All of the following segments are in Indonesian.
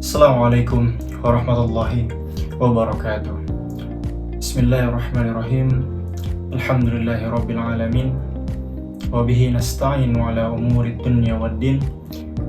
Assalamualaikum warahmatullahi wabarakatuh. Bismillahirrahmanirrahim. Alhamdulillahi rabbil alamin. Wabihi nasta'inu ala umuri dunya waddin.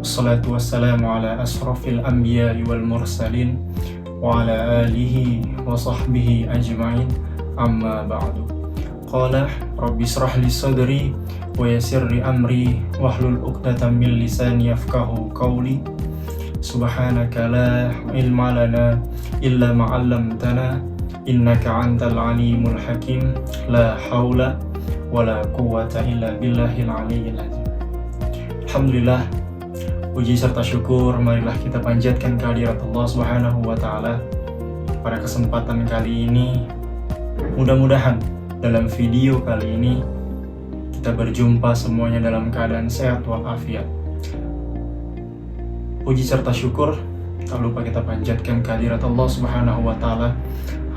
Wassalatu wassalamu ala asrafil anbiya'i wal mursalin wa ala alihi wa sahbihi ajma'in. Amma ba'du. Qala rabbi israh li sadri wa yassir li amri wahlul 'uqdatam min lisani yafqahu qawli. Subhanaka la ilma lana illa ma 'allamtana innaka antal alimul hakim. La haula wala quwwata illa billahil aliyyil azim. Alhamdulillah, puji serta syukur marilah kita panjatkan kehadirat Allah Subhanahu wa taala. Pada kesempatan kali ini, mudah-mudahan dalam video kali ini kita berjumpa semuanya dalam keadaan sehat walafiat. Puji serta syukur tak lupa kita panjatkan kehadirat Allah Subhanahu wa taala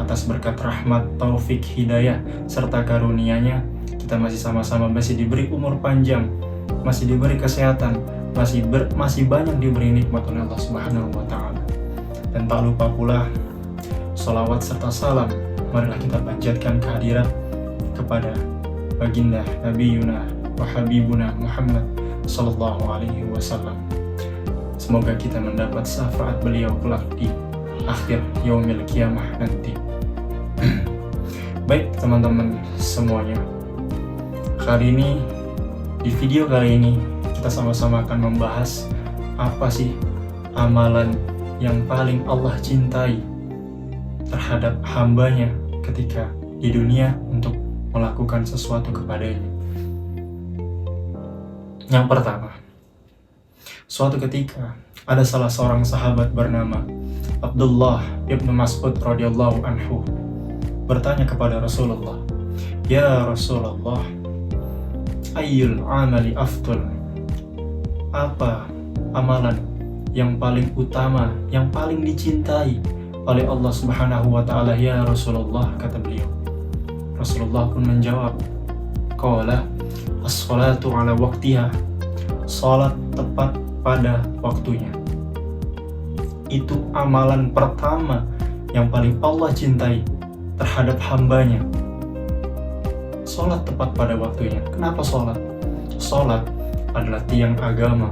atas berkat rahmat, taufik, hidayah serta karunia-Nya kita masih diberi umur panjang, masih diberi kesehatan, masih banyak diberi nikmat oleh Allah Subhanahu wa taala. Dan tak lupa pula salawat serta salam marilah kita panjatkan kehadirat kepada baginda Nabi Yuna wa Habibuna Muhammad sallallahu alaihi wasallam. Semoga kita mendapat syafaat beliau kelak di akhir yaumil qiyamah nanti. Baik teman-teman semuanya, di video kali ini kita sama-sama akan membahas apa sih amalan yang paling Allah cintai terhadap hambanya ketika di dunia untuk melakukan sesuatu kepadanya. Yang pertama, suatu ketika ada salah seorang sahabat bernama Abdullah ibn Mas'ud radhiyallahu anhu bertanya kepada Rasulullah, "Ya Rasulullah, ayyul amali afdal?" Apa amalan yang paling utama, yang paling dicintai oleh Allah Subhanahu wa taala ya Rasulullah, kata beliau. Rasulullah pun menjawab, qala as-salatu ala waqtiha, salat tepat pada waktunya. Itu amalan pertama yang paling Allah cintai terhadap hambanya. Salat tepat pada waktunya. Kenapa salat? Salat adalah tiang agama.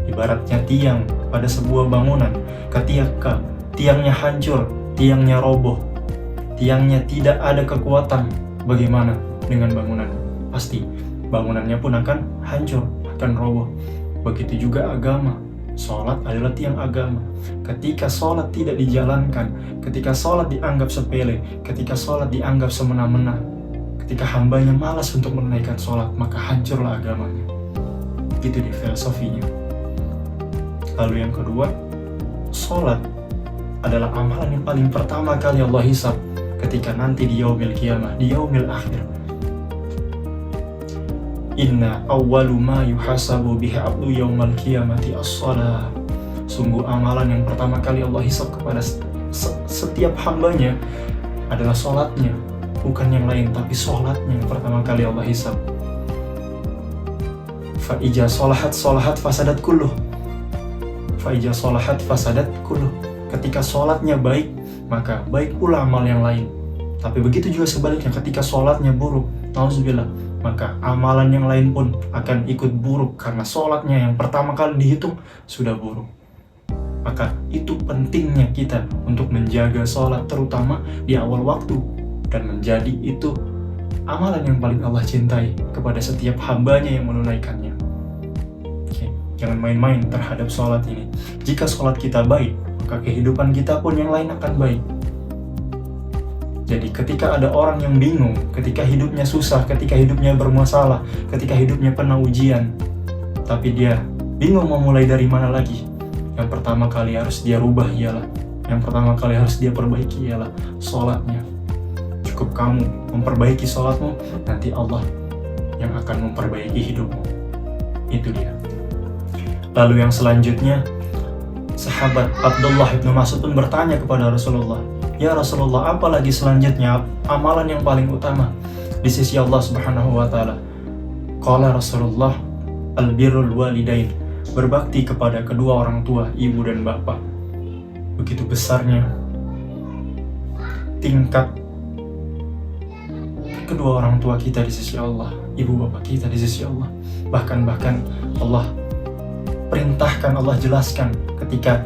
Ibaratnya tiang pada sebuah bangunan. Ketika tiangnya hancur, tiangnya roboh, tiangnya tidak ada kekuatan, bagaimana dengan bangunan? Pasti bangunannya pun akan hancur, akan roboh. Begitu juga agama. Salat adalah tiang agama. Ketika salat tidak dijalankan, ketika salat dianggap sepele, ketika salat dianggap semena-mena, ketika hambanya malas untuk menunaikan salat, maka hancurlah agamanya. Itu di filosofinya. Lalu yang kedua, salat adalah amalan yang paling pertama kali Allah hisab ketika nanti di yaumil qiyamah, di yaumil akhir. Inna awwalu ma yuhasabu bihi abdu yaumal qiyamati as-shalah. Sungguh amalan yang pertama kali Allah hisab kepada setiap hambanya adalah sholatnya, bukan yang lain, tapi sholatnya yang pertama kali Allah hisab. Fa ija sholahat fasadat kulluh. Fa ija sholahat fasadat kulluh. Ketika sholatnya baik, maka baik pula amal yang lain. Tapi begitu juga sebaliknya, ketika sholatnya buruk, nauzubillah, maka amalan yang lain pun akan ikut buruk karena sholatnya yang pertama kali dihitung sudah buruk. Maka itu pentingnya kita untuk menjaga sholat terutama di awal waktu dan menjadi itu amalan yang paling Allah cintai kepada setiap hambanya yang menunaikannya. Oke, jangan main-main terhadap sholat ini. Jika sholat kita baik, maka kehidupan kita pun yang lain akan baik. Jadi ketika ada orang yang bingung, ketika hidupnya susah, ketika hidupnya bermasalah, ketika hidupnya penuh ujian, tapi dia bingung mau mulai dari mana lagi, yang pertama kali harus dia rubah ialah, yang pertama kali harus dia perbaiki ialah sholatnya. Cukup kamu memperbaiki sholatmu, nanti Allah yang akan memperbaiki hidupmu. Itu dia. Lalu yang selanjutnya, sahabat Abdullah ibn Mas'ud pun bertanya kepada Rasulullah, "Ya Rasulullah, apalagi selanjutnya amalan yang paling utama di sisi Allah Subhanahu wa taala?" Qala Rasulullah, "Albirrul walidain." berbakti kepada kedua orang tua, ibu dan bapak. begitu besarnya tingkat kedua orang tua kita di sisi Allah, ibu bapak kita di sisi Allah. Bahkan Allah perintahkan, Allah jelaskan ketika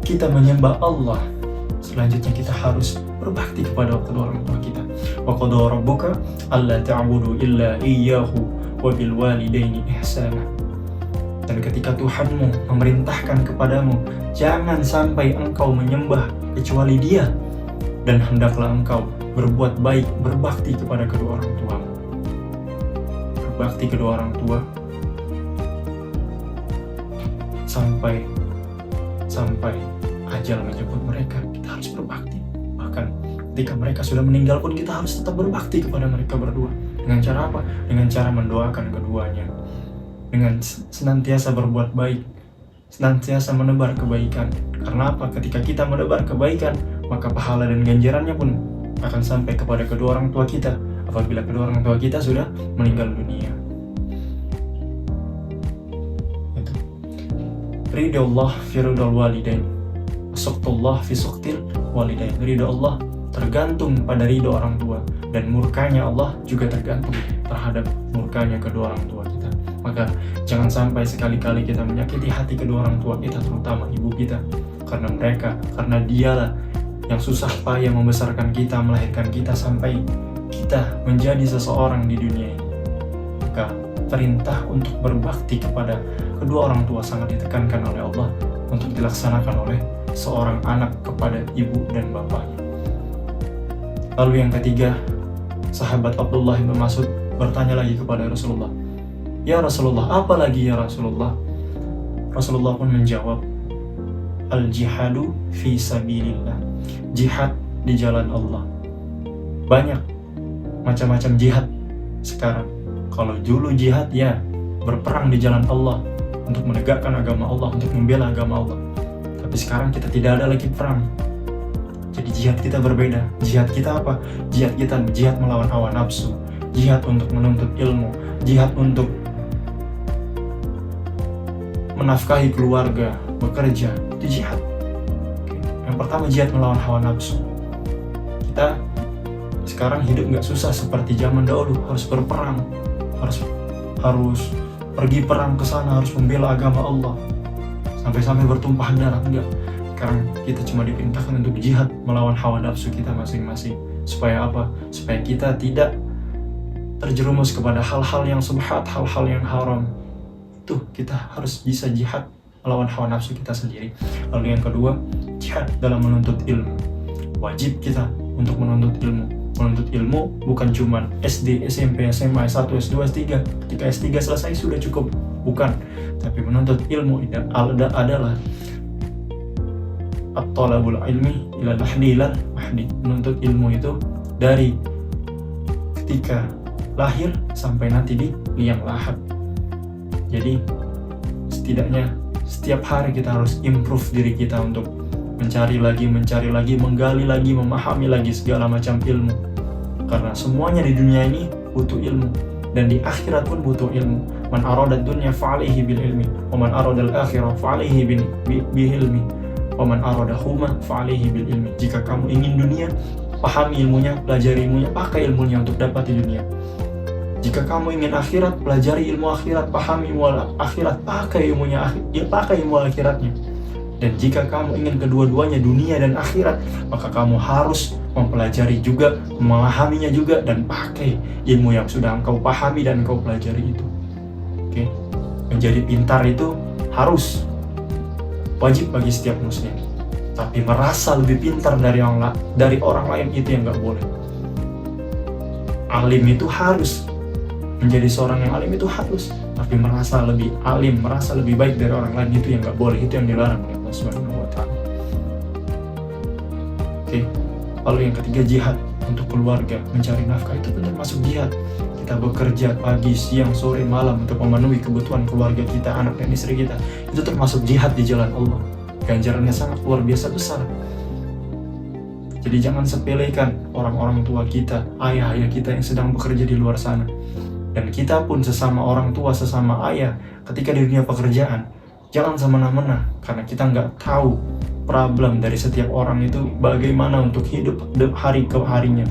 kita menyembah Allah, selanjutnya kita harus berbakti kepada kedua orang tua kita. Wa qada rabbuka alla ta'budu illa iyyahu wa bil walidaini ihsana. Dan ketika Tuhanmu memerintahkan kepadamu, jangan sampai engkau menyembah kecuali Dia, dan hendaklah engkau berbuat baik, berbakti kepada kedua orang tuamu. Berbakti kedua orang tua sampai ajal menjemput mereka, kita harus berbakti. Bahkan ketika mereka sudah meninggal pun kita harus tetap berbakti kepada mereka berdua. Dengan cara apa? Dengan cara mendoakan keduanya, dengan senantiasa berbuat baik, senantiasa menebar kebaikan. Karena apa? Ketika kita menebar kebaikan, maka pahala dan ganjarannya pun akan sampai kepada kedua orang tua kita apabila kedua orang tua kita sudah meninggal dunia. Itu. Ridho Allah fi ridhol walidain, suqtullah fi suqtil walidain. Ridho Allah tergantung pada ridho orang tua, dan murkanya Allah juga tergantung terhadap murkanya kedua orang tua kita. Maka jangan sampai sekali-kali kita menyakiti hati kedua orang tua kita, terutama ibu kita, karena dialah yang susah payah membesarkan kita, melahirkan kita sampai kita menjadi seseorang di dunia ini. Maka perintah untuk berbakti kepada kedua orang tua sangat ditekankan oleh Allah untuk dilaksanakan oleh seorang anak kepada ibu dan bapaknya. Lalu yang ketiga, sahabat Abdullah bin Mas'ud bertanya lagi kepada Rasulullah, "Ya Rasulullah, apa lagi ya Rasulullah?" Rasulullah pun menjawab, "Al-jihadu fi sabilillah." Jihad di jalan Allah. Banyak macam-macam jihad sekarang. Kalau dulu jihad ya berperang di jalan Allah untuk menegakkan agama Allah, untuk membela agama Allah. Tapi sekarang kita tidak ada lagi perang. Jadi jihad kita berbeda. Jihad kita apa? Jihad kita jihad melawan hawa nafsu, jihad untuk menuntut ilmu, jihad untuk menafkahi keluarga, bekerja. Itu jihad. Yang pertama, jihad melawan hawa nafsu. Kita sekarang hidup nggak susah seperti zaman dahulu, harus berperang, harus pergi perang ke sana, harus membela agama Allah sampai bertumpah darah. Enggak. Sekarang kita cuma diperintahkan untuk jihad melawan hawa nafsu kita masing-masing. Supaya apa? Supaya kita tidak terjerumus kepada hal-hal yang subhat, hal-hal yang haram. Itu kita harus bisa jihad melawan hawa nafsu kita sendiri. Lalu yang kedua, jihad dalam menuntut ilmu. Wajib kita untuk menuntut ilmu. Menuntut ilmu bukan cuma SD, SMP, SMA, S1, S2, S3. Ketika S3 selesai sudah cukup. Bukan. Tapi menuntut ilmu adalah at-talabul ilmi ila lahdilal mahdi. Menuntut ilmu itu dari ketika lahir sampai nanti di liang lahat. Jadi setidaknya setiap hari kita harus improve diri kita untuk mencari lagi, menggali lagi, memahami lagi segala macam ilmu. Karena semuanya di dunia ini butuh ilmu, dan di akhirat pun butuh ilmu. Man aradad dunya fa'alaihi bil ilmi, wa man aradal akhirah fa'alaihi bil ilmi, wa man aradahuma fa'alaihi bil ilmi. Jika kamu ingin dunia, pahami ilmunya, pelajari ilmunya, pakai ilmunya untuk dapat di dunia. Jika kamu ingin akhirat, pelajari ilmu akhirat, pahami ilmu akhirat, pakai ilmunya, pakai ilmu akhiratnya. Dan jika kamu ingin kedua-duanya, dunia dan akhirat, maka kamu harus mempelajari juga, memahaminya juga, dan pakai ilmu yang sudah engkau pahami dan engkau pelajari itu. Oke, menjadi pintar itu harus wajib bagi setiap muslim. Tapi merasa lebih pintar dari orang lain itu yang nggak boleh. Alim itu harus. Menjadi seorang yang alim itu harus, tapi merasa lebih alim, merasa lebih baik dari orang lain itu yang nggak boleh, itu yang dilarang oleh Allah Subhanahu wa Ta'ala. Oke, lalu yang ketiga, jihad untuk keluarga, mencari nafkah itu benar masuk jihad. Kita bekerja pagi, siang, sore, malam untuk memenuhi kebutuhan keluarga kita, anak dan istri kita, itu termasuk jihad di jalan Allah. Ganjarannya sangat luar biasa besar. Jadi jangan sepelekan orang-orang tua kita, ayah-ayah kita yang sedang bekerja di luar sana. Dan kita pun sesama orang tua, sesama ayah, ketika di dunia pekerjaan, Jangan semena-mena, karena kita nggak tahu problem dari setiap orang itu bagaimana untuk hidup hari ke harinya,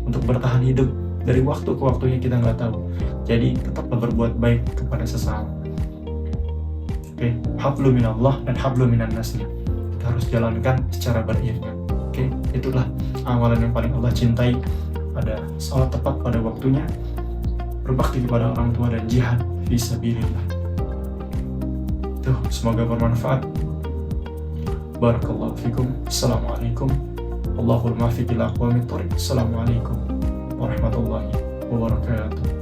untuk bertahan hidup dari waktu ke waktunya kita nggak tahu. Jadi tetaplah berbuat baik kepada sesama. Oke, hablu minallah dan hablu minan nasnya kita harus jalankan secara beriringan. Oke, itulah amalan yang paling Allah cintai. Ada salat tepat pada waktunya, berbakti kepada orang tua, dan jihad fisabilillah. Tuh, semoga bermanfaat. Barakallahu fikum. Assalamualaikum. Allahul muwaffiq ila aqwamit thoriq. Assalamualaikum warahmatullahi wabarakatuh.